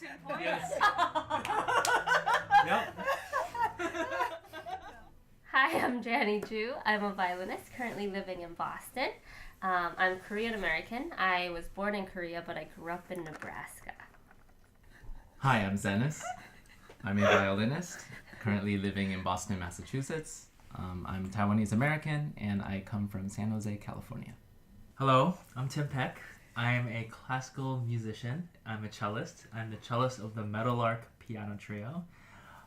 Yes. Yep. Hi, I'm Janny Ju. I'm a violinist currently living in Boston. I'm Korean American. I was born in Korea, but I grew up in Nebraska. Hi, I'm Zenis. I'm a violinist currently living in Boston, Massachusetts. I'm Taiwanese American and I come from San Jose, California. Hello, I'm Tim Peck. I'm a classical musician. I'm a cellist. I'm the cellist of the Meadowlark Piano Trio.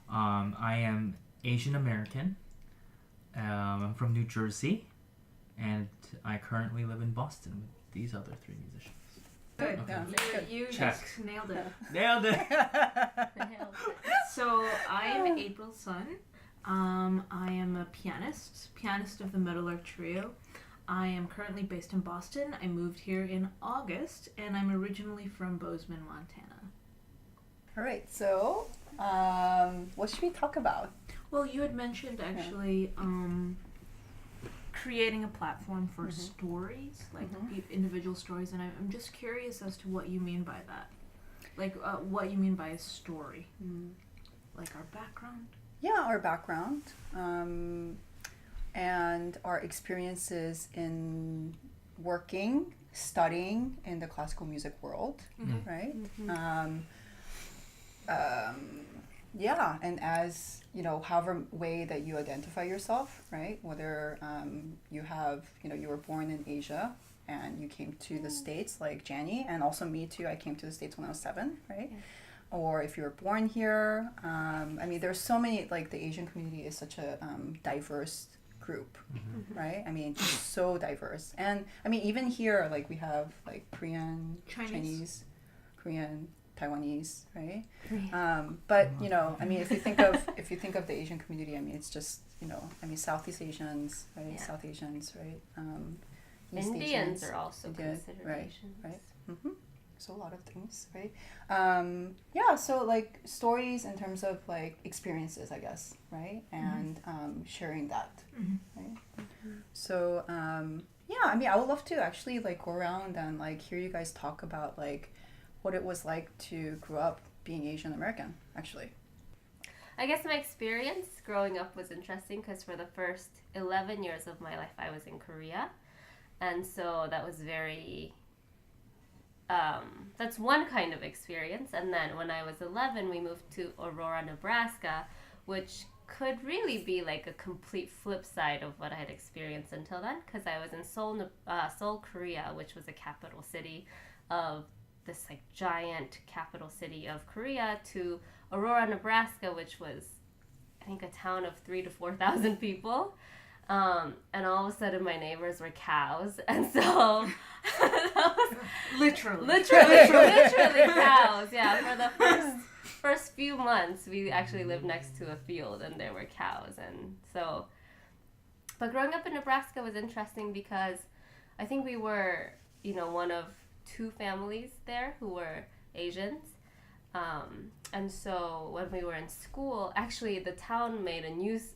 I am Asian American. I'm from New Jersey, and I currently live in Boston with these other three musicians. Good. Okay. Yeah. You Check. just nailed it. Nailed it! So I am April Sun. I am a pianist of the Meadowlark Trio. I am currently based in Boston. I moved here in August, and I'm originally from Bozeman, Montana. All right. So, what should we talk about? Well, you had mentioned actually creating a platform for stories, like individual stories, and I'm just curious as to what you mean by that. Like, what you mean by a story. Like our background? Yeah, our background and our experiences in working, studying in the classical music world, right? Yeah, and as you know, however way that you identify yourself, right? Whether you were born in Asia and you came to the States, like Janny, and also me too. I came to the States when I was 7, right? Yeah. Or if you were born here, I mean, there's so many. Like the Asian community is such a diverse group, right? I mean, so diverse, and I mean, even here, like we have like Korean, Chinese, Korean, Taiwanese, right? But you know, I mean, if you think of the Asian community, I mean, it's just I mean, Southeast Asians, right? Yeah. South Asians, right? East Indians Asians, are also considered right, Asians. right. So a lot of things, right? Yeah. So like stories in terms of like experiences, I guess, right? And sharing that, right? So yeah, I mean, I would love to actually like go around and like hear you guys talk about like what it was like to grow up being Asian American, actually. I guess my experience growing up was interesting because for the first 11 years of my life, I was in Korea. And so that was very, that's one kind of experience. And then when I was 11, we moved to Aurora, Nebraska, which could really be like a complete flip side of what I had experienced until then. Because I was in Seoul, Korea, which was a capital city of this like giant capital city of Korea, to Aurora, Nebraska, which was I think a town of 3,000 to 4,000 people, and all of a sudden my neighbors were cows, and so that was literally cows. Yeah, for the first few months we actually lived next to a field and there were cows, and so. But growing up in Nebraska was interesting because I think we were one of 2 families there who were Asians. And so when we were in school, actually the town made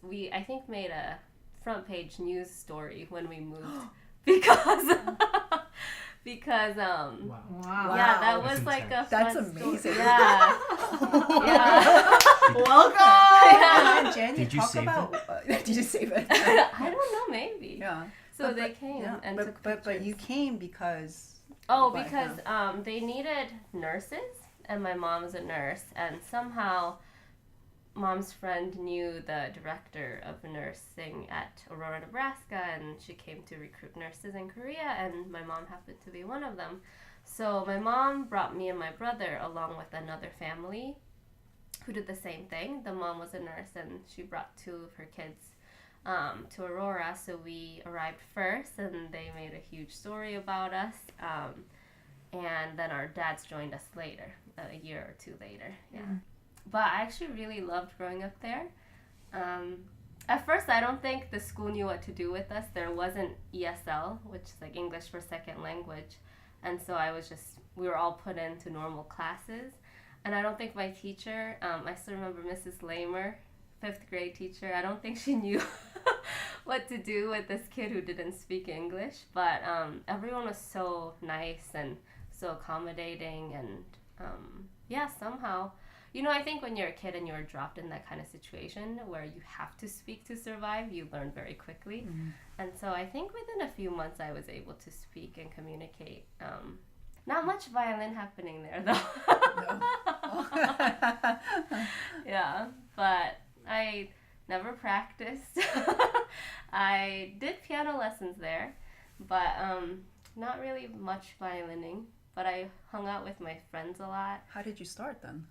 made a front page news story when we moved because Wow. Yeah, that was That's like intense. a That's fun amazing. story. Yeah. Welcome. Yeah. And Jen, Did you talk save about, did you save it? I don't know, maybe. Yeah. So they came and took but pictures. you came because. Oh, why? because they needed nurses, and my mom's a nurse, and somehow mom's friend knew the director of nursing at Aurora, Nebraska, and she came to recruit nurses in Korea, and my mom happened to be one of them. So my mom brought me and my brother along with another family who did the same thing. The mom was a nurse, and she brought 2 of her kids to Aurora, so we arrived first, and they made a huge story about us, and then our dads joined us later, a year or 2 later. Yeah. But I actually really loved growing up there. At first, I don't think the school knew what to do with us. There wasn't ESL, which is like English for second language, and so we were all put into normal classes, and I don't think my teacher, I still remember Mrs. Lamer, 5th grade teacher, I don't think she knew what to do with this kid who didn't speak English, but everyone was so nice and so accommodating, and yeah, somehow. You know, I think when you're a kid and you're dropped in that kind of situation where you have to speak to survive, you learn very quickly. And so I think within a few months I was able to speak and communicate. Not much violin happening there though. Yeah, but I never practiced. I did piano lessons there, but not really much violining. But I hung out with my friends a lot. How did you start then?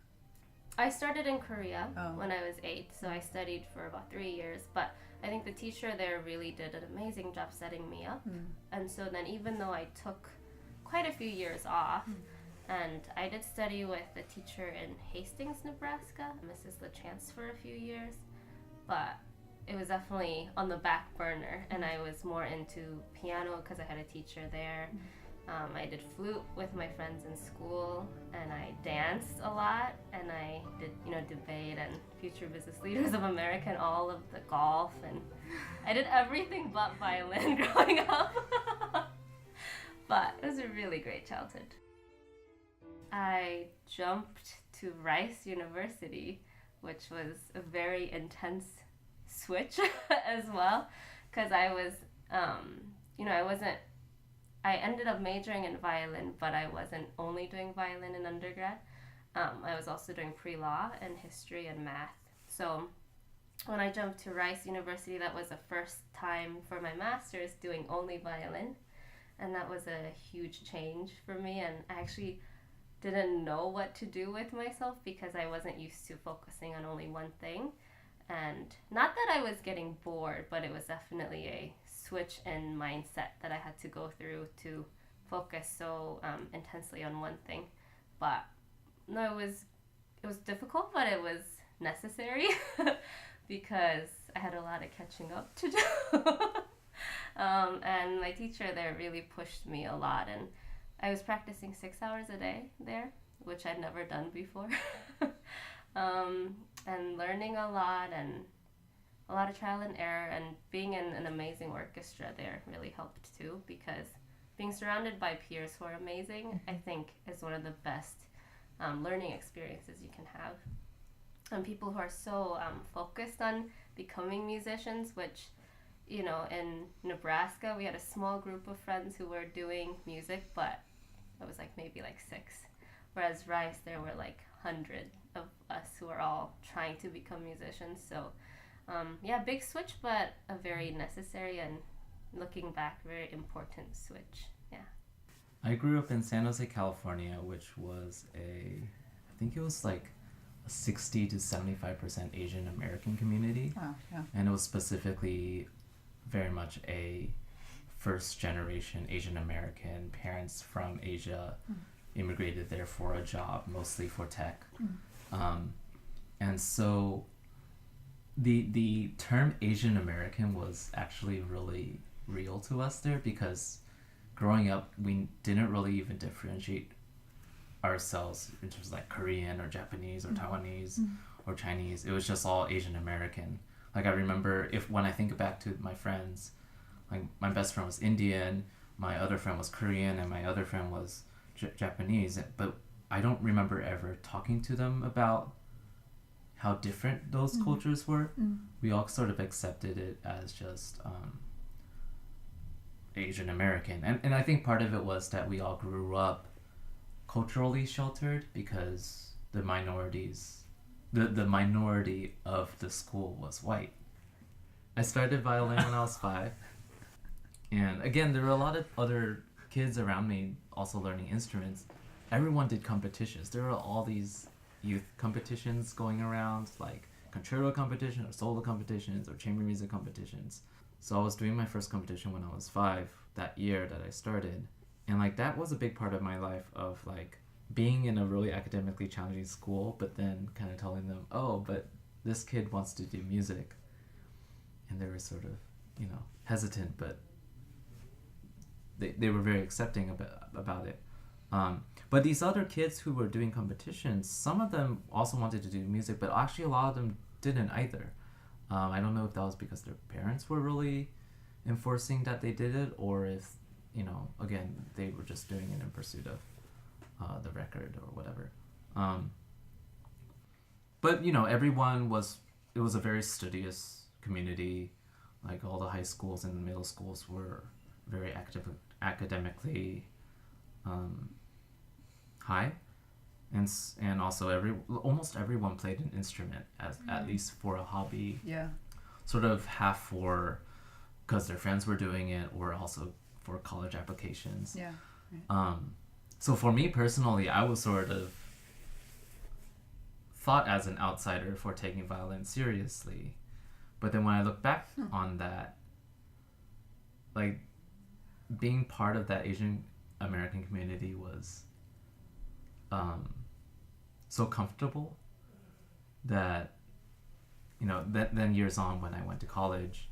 I started in Korea Oh. when I was 8, so I studied for about 3 years. But I think the teacher there really did an amazing job setting me up. And so then, even though I took quite a few years off, and I did study with a teacher in Hastings, Nebraska, Mrs. LaChance, for a few years, but it was definitely on the back burner, and I was more into piano because I had a teacher there. I did flute with my friends in school, and I danced a lot, and I did, debate and Future Business Leaders of America and all of the golf, and I did everything but violin growing up. But it was a really great childhood. I jumped to Rice University, which was a very intense switch as well, because I was, I ended up majoring in violin, but I wasn't only doing violin in undergrad. I was also doing pre-law and history and math. So when I jumped to Rice University, that was the first time for my master's doing only violin. And that was a huge change for me. And I actually didn't know what to do with myself because I wasn't used to focusing on only one thing. And not that I was getting bored, but it was definitely a switch in mindset that I had to go through to focus so intensely on one thing. But no, it was difficult, but it was necessary because I had a lot of catching up to do. And my teacher there really pushed me a lot, and I was practicing 6 hours a day there, which I'd never done before. And learning a lot, and a lot of trial and error, and being in an amazing orchestra there really helped too, because being surrounded by peers who are amazing, I think, is one of the best learning experiences you can have. And people who are so focused on becoming musicians, which, in Nebraska, we had a small group of friends who were doing music, but it was maybe 6. Whereas Rice, there were 100 of us who are all trying to become musicians. So, big switch, but a very necessary and, looking back, very important switch. Yeah. I grew up in San Jose, California, which was I think it was a 60 to 75% Asian American community. Wow, yeah. And it was specifically very much a first generation Asian American. Parents from Asia immigrated there for a job, mostly for tech. And so the term Asian American was actually really real to us there, because growing up we didn't really even differentiate ourselves in terms of Korean or Japanese or Taiwanese or Chinese. It was just all Asian American. I remember when I think back to my friends, my best friend was Indian, my other friend was Korean, and my other friend was Japanese, but I don't remember ever talking to them about how different those cultures were. We all sort of accepted it as just Asian American. And I think part of it was that we all grew up culturally sheltered, because the minority of the school was white. I started violin when I was 5. And again, there were a lot of other kids around me also learning instruments. Everyone did competitions. There were all these youth competitions going around, concerto competition or solo competitions or chamber music competitions. So I was doing my first competition when I was 5, that year that I started. And that was a big part of my life, of being in a really academically challenging school, but then kind of telling them, oh, but this kid wants to do music. And they were sort of, hesitant, but they were very accepting about it. But these other kids who were doing competitions, some of them also wanted to do music, but actually a lot of them didn't either. I don't know if that was because their parents were really enforcing that they did it, or if, again, they were just doing it in pursuit of the record or whatever. But it was a very studious community. Like all the high schools and middle schools were very academically high, and also almost everyone played an instrument at least for a hobby. Yeah. Sort of half for because their friends were doing it, or also for college applications. Yeah. So for me personally, I was sort of thought as an outsider for taking violin seriously. But then when I look back on that, like being part of that Asian American community was so comfortable that, then years on when I went to college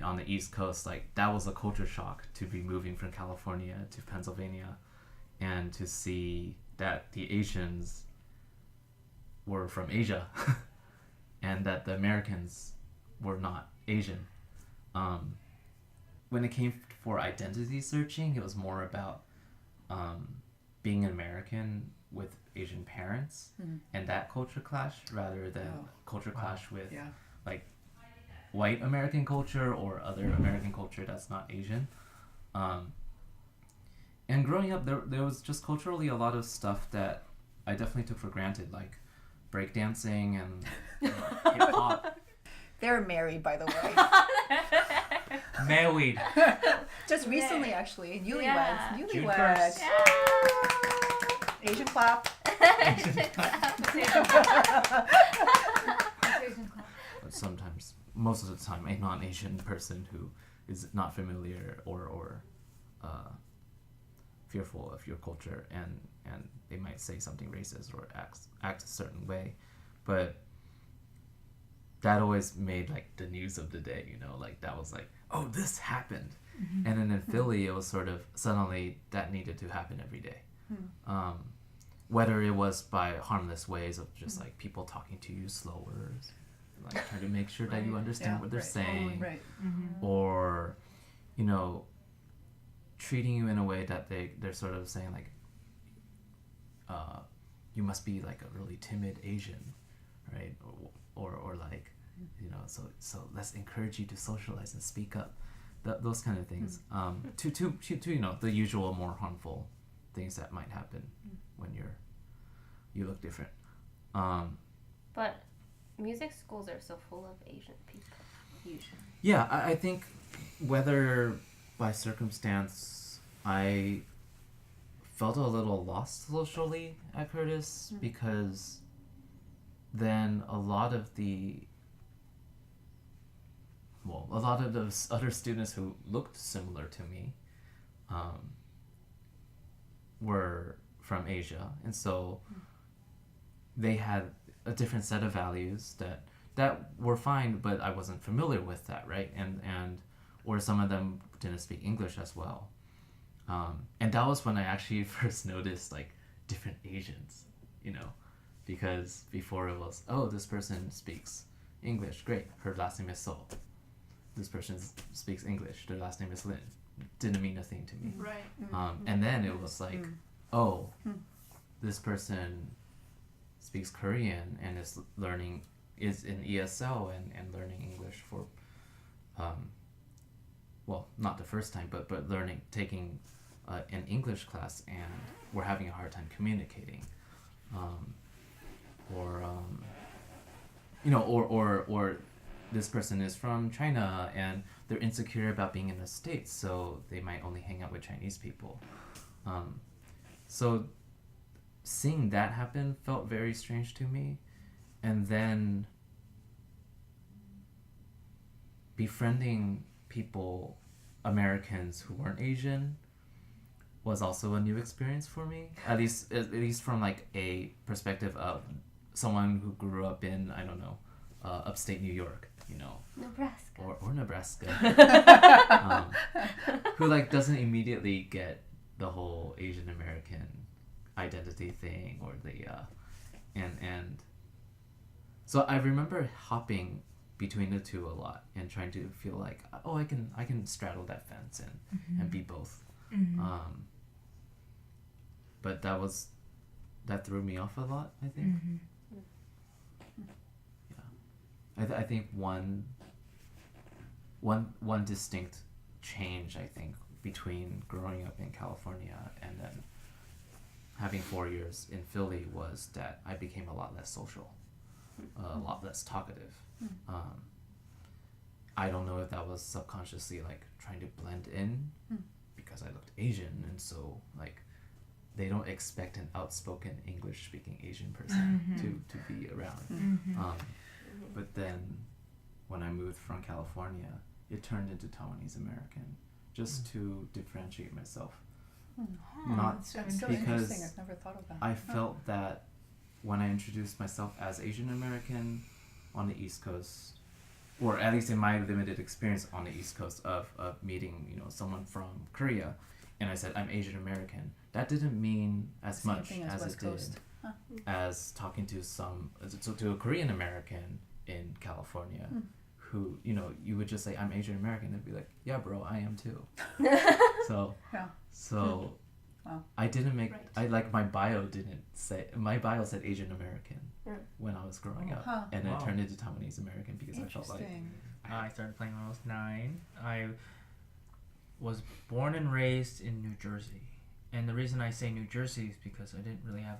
on the East Coast, like that was a culture shock to be moving from California to Pennsylvania and to see that the Asians were from Asia and that the Americans were not Asian. When it came for identity searching, it was more about being an American with Asian parents and that culture clash rather than culture clash with like white American culture or other American culture that's not Asian. And growing up, there was just culturally a lot of stuff that I definitely took for granted, like breakdancing and hip hop. They're married, by the way. Married. Just recently, actually. Newlyweds. Yeah. June Newlyweds. 1st. Asian clap. But sometimes, most of the time, a non-Asian person who is not familiar or fearful of your culture, and they might say something racist or act a certain way, but that always made like the news of the day, like that was like, oh, this happened. And then in Philly, it was sort of suddenly that needed to happen every day. Whether it was by harmless ways of just like people talking to you slower, like trying to make sure that you understand what they're saying, or treating you in a way that they're sort of saying like, you must be like a really timid Asian, right? Or like, so let's encourage you to socialize and speak up, those kind of things. To the usual more harmful things that might happen when you look different. But music schools are so full of Asian people, usually. Yeah, I think whether by circumstance I felt a little lost socially at Curtis, because then a lot of those other students who looked similar to me were from Asia, and so they had a different set of values that were fine, but I wasn't familiar with that, right? And or some of them didn't speak English as well, and that was when I actually first noticed like different Asians, because before it was, oh, this person speaks English, great, her last name is So. This person speaks English, their last name is Lin. Didn't mean a thing to me. Right. And then it was like, oh, this person speaks Korean and is in ESL and learning English for, not the first time, but taking an English class, and we're having a hard time communicating, or this person is from China and they're insecure about being in the States, so they might only hang out with Chinese people. So seeing that happen felt very strange to me. And then befriending people, Americans who weren't Asian, was also a new experience for me. At least from like a perspective of someone who grew up in, I don't know, upstate New York, Nebraska. or Nebraska, who like doesn't immediately get the whole Asian American identity thing, or the and so I remember hopping between the two a lot and trying to feel like, oh, I can straddle that fence and be both. But that was that threw me off a lot, I think. Mm-hmm. I think one distinct change, I think, between growing up in California and then having 4 years in Philly was that I became a lot less social, a lot less talkative. I don't know if that was subconsciously like trying to blend in because I looked Asian, and so like they don't expect an outspoken English-speaking Asian person to be around. But then when I moved from California, it turned into Taiwanese American just to differentiate myself. Not That's so because interesting. I've never thought of that. I felt that when I introduced myself as Asian American on the East Coast, or at least in my limited experience on the East Coast of meeting, you know, someone from Korea, and I said I'm Asian American, that didn't mean as Same much thing as as West it did Coast. as talking to to a Korean American in California, who, you know, you would just say I'm Asian American, they'd be like, yeah, bro, I am too. So Yeah. so Wow. I didn't make Right. my bio said Asian American when I was growing up, and then it Wow. turned into Taiwanese American because I felt like Interesting. I started playing when I was 9. I was born and raised in New Jersey. And the reason I say New Jersey is because I didn't really have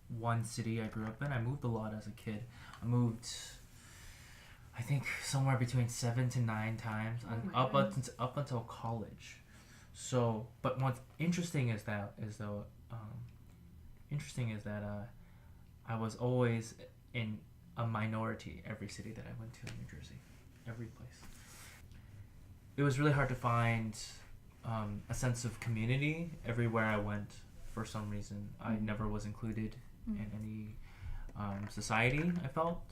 one city I grew up in. I moved a lot as a kid. I moved, I think, somewhere between 7 to 9 times up until college. So, but what's interesting is that I was always in a minority every city that I went to in New Jersey, every place. It was really hard to find a sense of community everywhere I went. For some reason, I never was included in any society, I felt.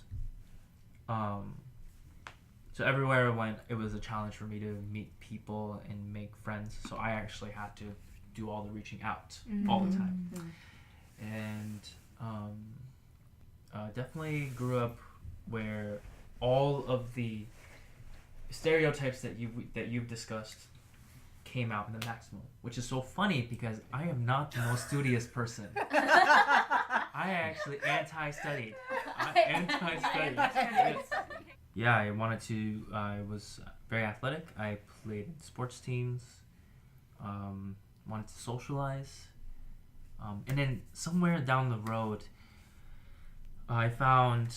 So everywhere I went, it was a challenge for me to meet people and make friends. So I actually had to do all the reaching out all the time. And definitely grew up where all of the stereotypes that you've discussed came out in the maximum, which is so funny because I am not the most studious person. I actually anti-studied. Yeah, I was very athletic. I played in sports teams, wanted to socialize. And then somewhere down the road, I found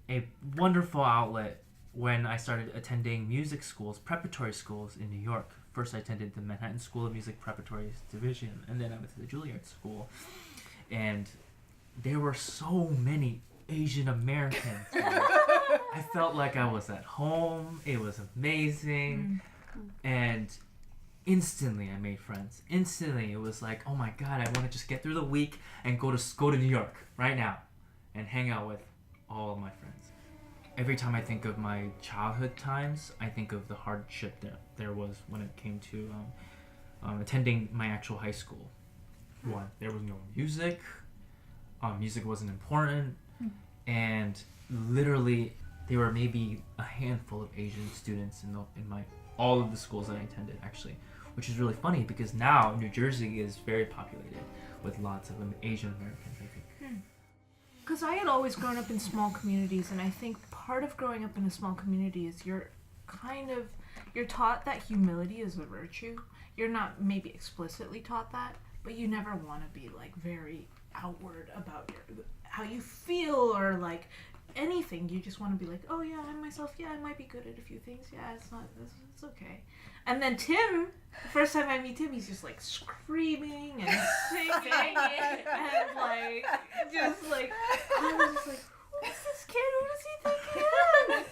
a wonderful outlet when I started attending music schools, preparatory schools in New York. First, I attended the Manhattan School of Music Preparatory Division, and then I went to the Juilliard School. And there were so many Asian Americans. I felt like I was at home. It was amazing. And instantly I made friends. Instantly it was like, oh my god, I want to just get through the week and go to New York right now and hang out with all of my friends. Every time I think of my childhood times, I think of the hardship that there was when it came to attending my actual high school. One, there was no music. Music wasn't important. And literally there were maybe a handful of Asian students in all of the schools that I attended, actually, which is really funny because now New Jersey is very populated with lots of Asian Americans, I think. Because I had always grown up in small communities, and I think part of growing up in a small community is you're taught that humility is a virtue. You're not maybe explicitly taught that, but you never want to be like very outward about how you feel or like anything. You just want to be like, oh yeah, I'm myself. Yeah, I might be good at a few things. Yeah, it's okay. And then Tim, the first time I meet Tim, he's just like screaming and singing and like just like I was just like, who is this kid? Who does he think he is?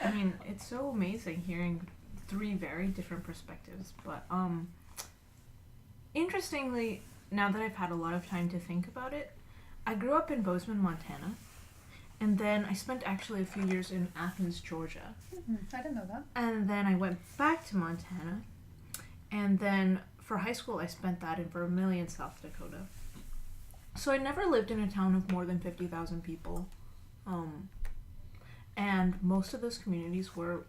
I mean, it's so amazing hearing 3 very different perspectives. But interestingly, now that I've had a lot of time to think about it, I grew up in Bozeman, Montana. And then I spent actually a few years in Athens, Georgia. I didn't know that. And then I went back to Montana. And then for high school, I spent that in Vermillion, South Dakota. So I never lived in a town of more than 50,000 people. And most of those communities were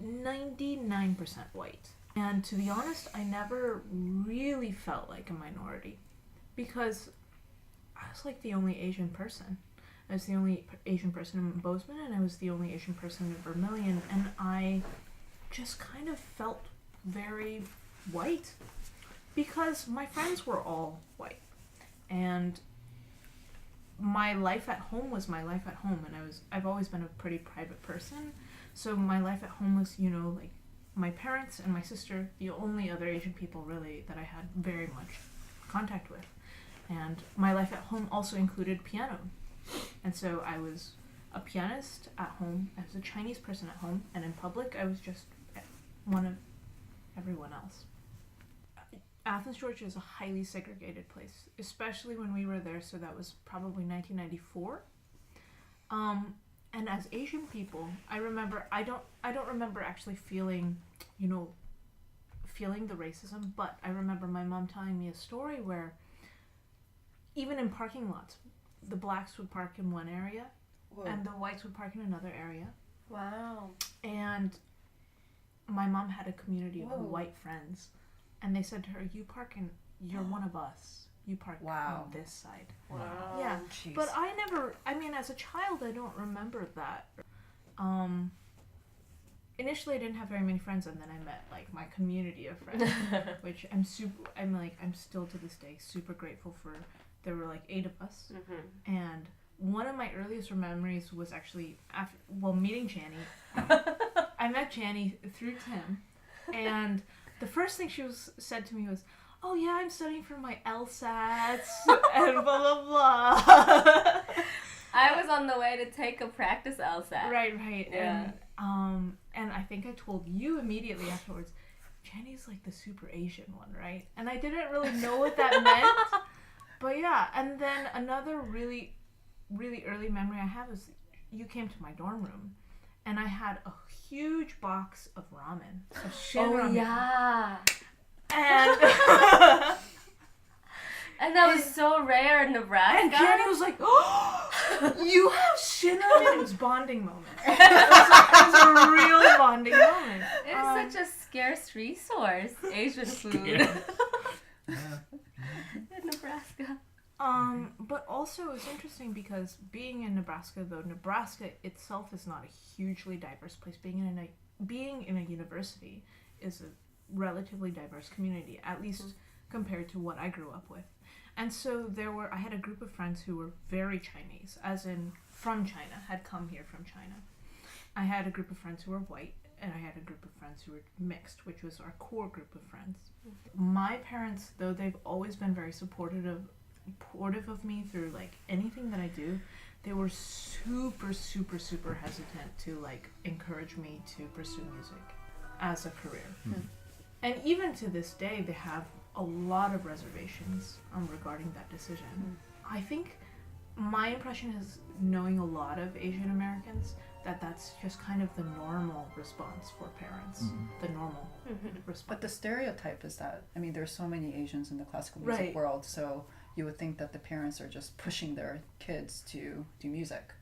99% white. And to be honest, I never really felt like a minority. Because was like the only Asian person. I was the only Asian person in Bozeman, and I was the only Asian person in Vermilion, and I just kind of felt very white because my friends were all white, and my life at home was my life at home, and I've always been a pretty private person, so my life at home was, you know, like my parents and my sister, the only other Asian people really that I had very much contact with. And my life at home also included piano. And so I was a pianist at home, I was a Chinese person at home, and in public I was just one of everyone else. Athens, Georgia is a highly segregated place, especially when we were there, so that was probably 1994. And as Asian people, I don't remember actually feeling the racism, but I remember my mom telling me a story where even in parking lots, the blacks would park in one area, whoa, and the whites would park in another area. Wow. And my mom had a community of whoa, white friends, and they said to her, you're one of us. You park wow, on this side. Wow. Yeah. Jeez. But as a child, I don't remember that. Initially I didn't have very many friends, and then I met like my community of friends, which I'm still to this day super grateful for. There were like 8 of us, mm-hmm, and one of my earliest memories was actually meeting Channy. I met Channy through Tim, and the first thing she said to me was, "Oh yeah, I'm studying for my LSATs," and blah blah blah. I was on the way to take a practice LSAT. Right. Yeah. And I think I told you immediately afterwards, Channy's like the super Asian one, right? And I didn't really know what that meant. But yeah, and then another really, really early memory I have is you came to my dorm room, and I had a huge box of ramen, of shin ramen. Yeah. And and that was so rare in Nebraska. And Jenny was like, "Oh, you have shin ramen." It was bonding moment. It was a real bonding moment. It was such a scarce resource, Asian food. In Nebraska. But also it's interesting because being in Nebraska, though Nebraska itself is not a hugely diverse place, being in a university is a relatively diverse community, at least compared to what I grew up with. And so I had a group of friends who were very Chinese, as in from China, had come here from China. I had a group of friends who were white, and I had a group of friends who were mixed, which was our core group of friends. My parents, though they've always been very supportive of me through like anything that I do, they were super, super, super hesitant to like encourage me to pursue music as a career. Mm-hmm. And even to this day, they have a lot of reservations regarding that decision. Mm-hmm. I think my impression is, knowing a lot of Asian Americans, that's just kind of the normal response for parents. Mm-hmm. The normal response. But the stereotype is that, I mean, there's so many Asians in the classical music right. world, so you would think that the parents are just pushing their kids to do music.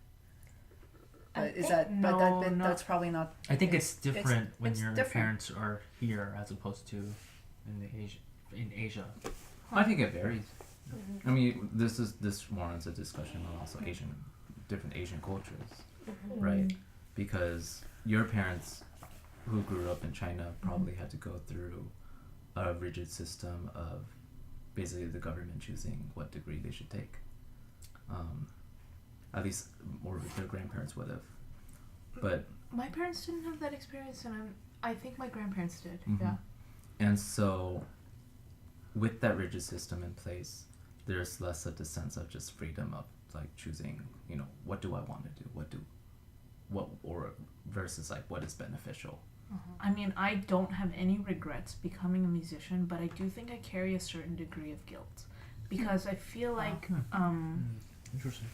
That's probably not. I think it's different when it's your different. parents are here as opposed to in Asia. I think it varies. I mean, this warrants a discussion on also different Asian cultures, right? Because your parents, who grew up in China, probably had to go through a rigid system of basically the government choosing what degree they should take. At least more their grandparents would have. But my parents didn't have that experience, and I think my grandparents did. Mm-hmm. Yeah. And so, with that rigid system in place, there's less of the sense of just freedom of like choosing, what do I want to do? Versus like what is beneficial. I mean, I don't have any regrets becoming a musician, but I do think I carry a certain degree of guilt because I feel like Interesting.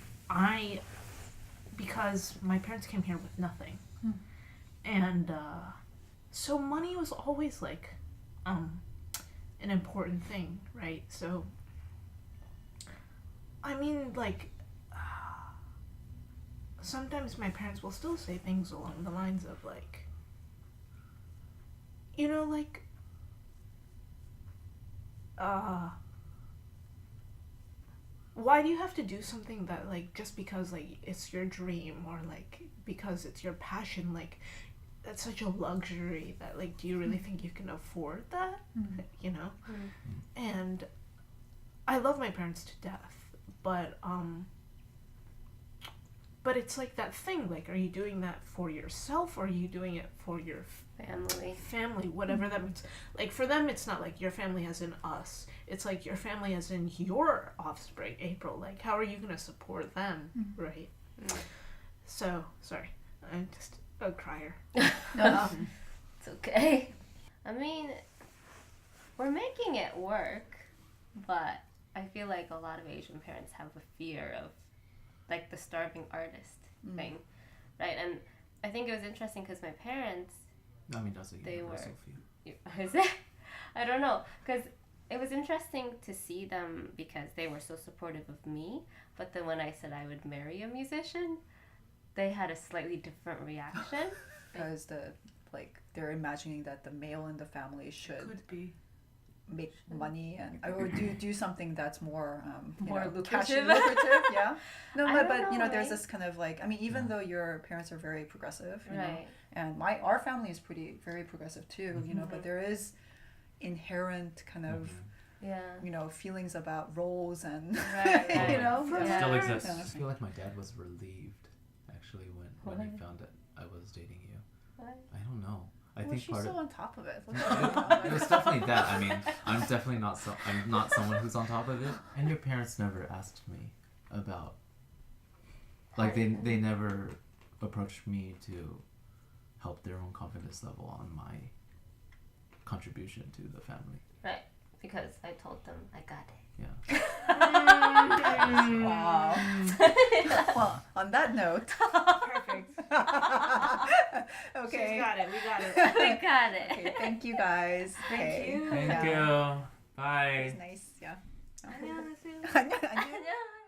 because my parents came here with nothing, and so money was always like an important thing, right? So I mean, like sometimes my parents will still say things along the lines of like, why do you have to do something that like just because like it's your dream or like because it's your passion? Like that's such a luxury that like do you really think you can afford that? You know? And I love my parents to death, but it's like that thing, like are you doing that for yourself or are you doing it for your family, whatever that means. Like for them it's not like your family as in us, it's like your family as in your offspring, April. Like how are you going to support them, right? So sorry, I'm just a crier. It's okay. I mean, we're making it work, but I feel like a lot of Asian parents have a fear of like the starving artist thing, right? And I think it was interesting because my parents, I mean, that's a universal fear. is it? I don't know, because it was interesting to see them because they were so supportive of me, but then when I said I would marry a musician, they had a slightly different reaction. Because they're imagining that the male in the family should Could be. make money and or do something that's more More lucrative. lucrative. Yeah. No, I but don't know, there's right? this kind of like, I mean, even though your parents are very progressive, you know, Right. and our family is very progressive too, you know, but there is inherent kind of Yeah. feelings about roles and Right, right. you know. It Yeah. still exists. Yeah. I feel like my dad was relieved, actually, when he found that I was dating you. What? I don't know. I Well, think she's part so of on top of it. Look at it was definitely that. I mean, I'm definitely not. I'm not someone who's on top of it. And your parents never asked me about. Like they never approached me to help their own confidence level on my contribution to the family. Right. Because I told them I got it. Yeah. Wow. Well, on that note. Perfect. Okay. She's got it. We got it. I got it. Okay, thank you guys. Thank you. Thank Yeah. you. It Bye. was nice. Yeah. 안녕하세요. 안녕. 안녕. 안녕.